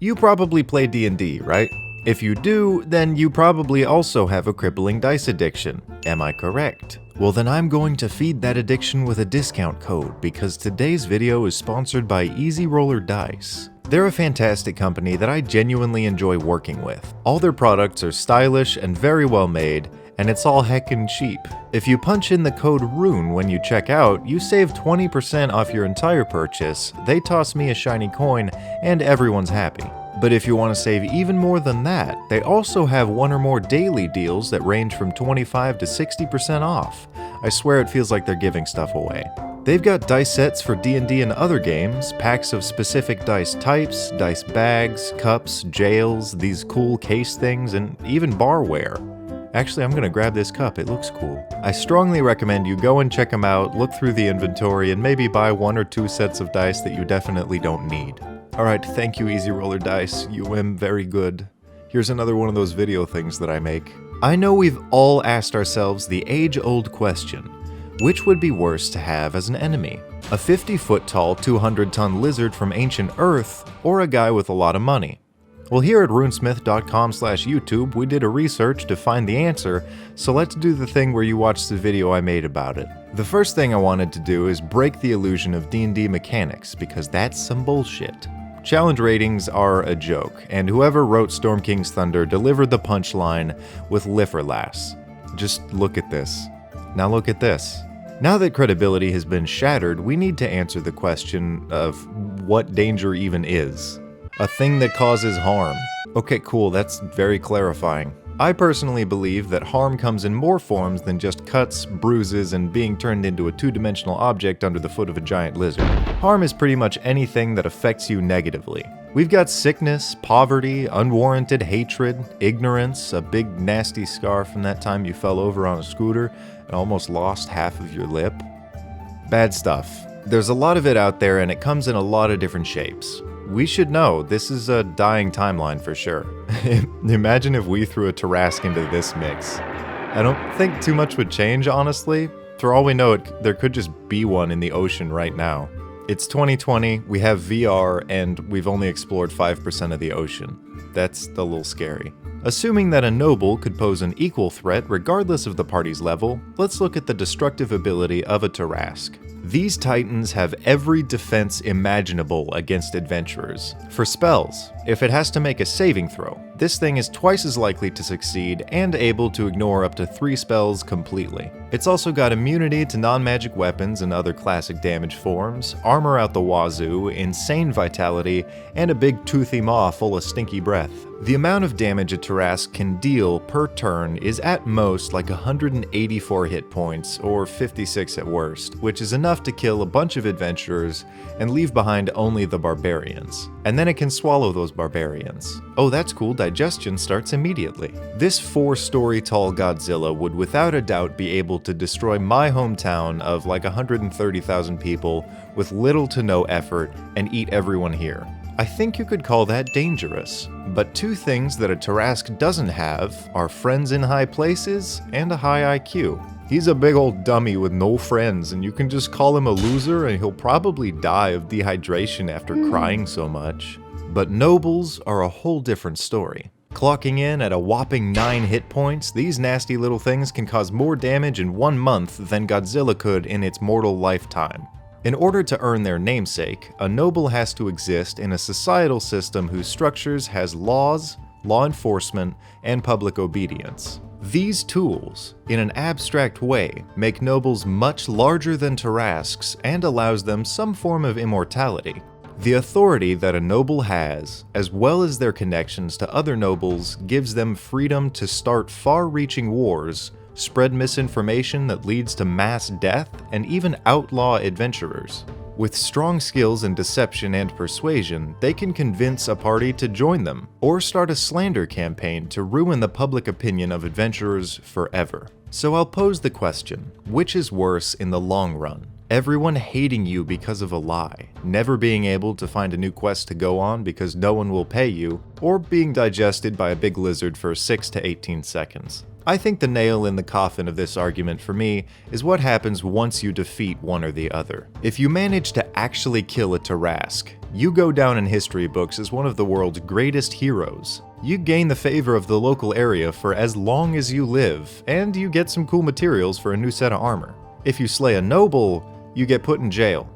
You probably play D&D, right? If you do, then you probably also have a crippling dice addiction. Am I correct? Well, then I'm going to feed that addiction with a discount code because today's video is sponsored by Easy Roller Dice. They're a fantastic company that I genuinely enjoy working with. All their products are stylish and very well made, and it's all heckin' cheap. If you punch in the code RUNE when you check out, you save 20% off your entire purchase, they toss me a shiny coin, and everyone's happy. But if you want to save even more than that, they also have one or more daily deals that range from 25 to 60% off. I swear it feels like they're giving stuff away. They've got dice sets for D&D and other games, packs of specific dice types, dice bags, cups, jails, these cool case things, and even barware. Actually, I'm gonna grab this cup, it looks cool. I strongly recommend you go and check them out, look through the inventory, and maybe buy 1 or 2 sets of dice that you definitely don't need. Alright, thank you Easy Roller Dice, you am very good. Here's another one of those video things that I make. I know we've all asked ourselves the age-old question, which would be worse to have as an enemy? A 50-foot tall, 200-ton lizard from ancient Earth, or a guy with a lot of money? Well, here at runesmith.com/YouTube, we did a research to find the answer, so let's do the thing where you watch the video I made about it. The first thing I wanted to do is break the illusion of D&D mechanics, because that's some bullshit. Challenge ratings are a joke, and whoever wrote Storm King's Thunder delivered the punchline with Lifferlass. Just look at this. Now look at this. Now that credibility has been shattered, we need to answer the question of what danger even is. A thing that causes harm. Okay, cool, that's very clarifying. I personally believe that harm comes in more forms than just cuts, bruises, and being turned into a 2-dimensional object under the foot of a giant lizard. Harm is pretty much anything that affects you negatively. We've got sickness, poverty, unwarranted hatred, ignorance, a big nasty scar from that time you fell over on a scooter and almost lost half of your lip. Bad stuff. There's a lot of it out there and it comes in a lot of different shapes. We should know, this is a dying timeline for sure. Imagine if we threw a Tarrasque into this mix. I don't think too much would change, honestly. For all we know, there could just be one in the ocean right now. It's 2020, we have VR, and we've only explored 5% of the ocean. That's a little scary. Assuming that a noble could pose an equal threat regardless of the party's level, let's look at the destructive ability of a Tarrasque. These titans have every defense imaginable against adventurers. For spells, if it has to make a saving throw, this thing is twice as likely to succeed and able to ignore up to 3 spells completely. It's also got immunity to non-magic weapons and other classic damage forms, armor out the wazoo, insane vitality, and a big toothy maw full of stinky breath. The amount of damage a Tarrasque can deal per turn is at most like 184 hit points, or 56 at worst, which is enough to kill a bunch of adventurers and leave behind only the barbarians. And then it can swallow those barbarians. Oh, that's cool, digestion starts immediately. This 4-story tall Godzilla would without a doubt be able to destroy my hometown of like 130,000 people with little to no effort and eat everyone here. I think you could call that dangerous. But 2 things that a Tarrasque doesn't have are friends in high places and a high IQ. He's a big old dummy with no friends, and you can just call him a loser and he'll probably die of dehydration after crying so much. But nobles are a whole different story. Clocking in at a whopping 9 hit points, these nasty little things can cause more damage in 1 month than Godzilla could in its mortal lifetime. In order to earn their namesake, a noble has to exist in a societal system whose structures has laws, law enforcement, and public obedience. These tools, in an abstract way, make nobles much larger than Tarrasques and allows them some form of immortality. The authority that a noble has, as well as their connections to other nobles, gives them freedom to start far-reaching wars, spread misinformation that leads to mass death, and even outlaw adventurers. With strong skills in deception and persuasion, they can convince a party to join them, or start a slander campaign to ruin the public opinion of adventurers forever. So I'll pose the question, which is worse in the long run? Everyone hating you because of a lie, never being able to find a new quest to go on because no one will pay you, or being digested by a big lizard for 6 to 18 seconds. I think the nail in the coffin of this argument for me is what happens once you defeat one or the other. If you manage to actually kill a Tarrasque, You go down in history books as one of the world's greatest heroes. You gain the favor of the local area for as long as you live, and you get some cool materials for a new set of armor. If you slay a noble, you get put in jail.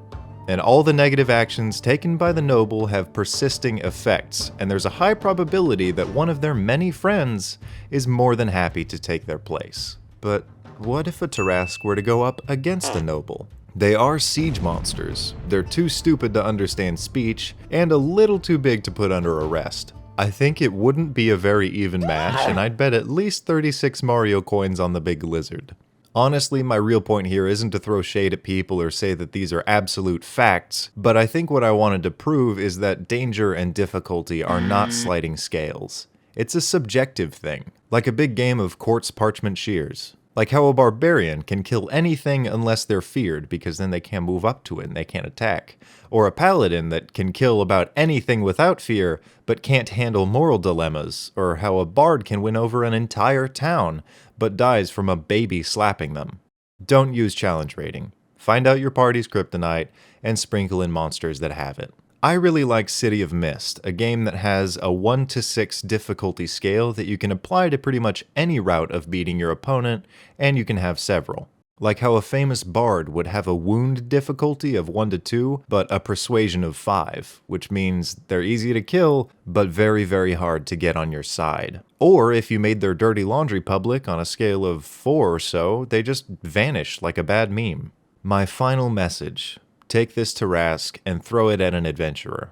And all the negative actions taken by the noble have persisting effects, and there's a high probability that one of their many friends is more than happy to take their place. But what if a Tarrasque were to go up against a noble? They are siege monsters. They're too stupid to understand speech, and a little too big to put under arrest. I think it wouldn't be a very even match, and I'd bet at least 36 Mario coins on the big lizard. Honestly, my real point here isn't to throw shade at people or say that these are absolute facts, but I think what I wanted to prove is that danger and difficulty are not sliding scales. It's a subjective thing, like a big game of quartz parchment shears. Like how a barbarian can kill anything unless they're feared, because then they can't move up to it and they can't attack. Or a paladin that can kill about anything without fear, but can't handle moral dilemmas. Or how a bard can win over an entire town, but dies from a baby slapping them. Don't use challenge rating. Find out your party's kryptonite, and sprinkle in monsters that have it. I really like City of Mist, a game that has a 1 to 6 difficulty scale that you can apply to pretty much any route of beating your opponent, and you can have several. Like how a famous bard would have a wound difficulty of 1 to 2, but a persuasion of 5, which means they're easy to kill, but very, very hard to get on your side. Or if you made their dirty laundry public on a scale of 4 or so, they just vanish like a bad meme. My final message: take this Tarrasque and throw it at an adventurer.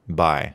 Bye.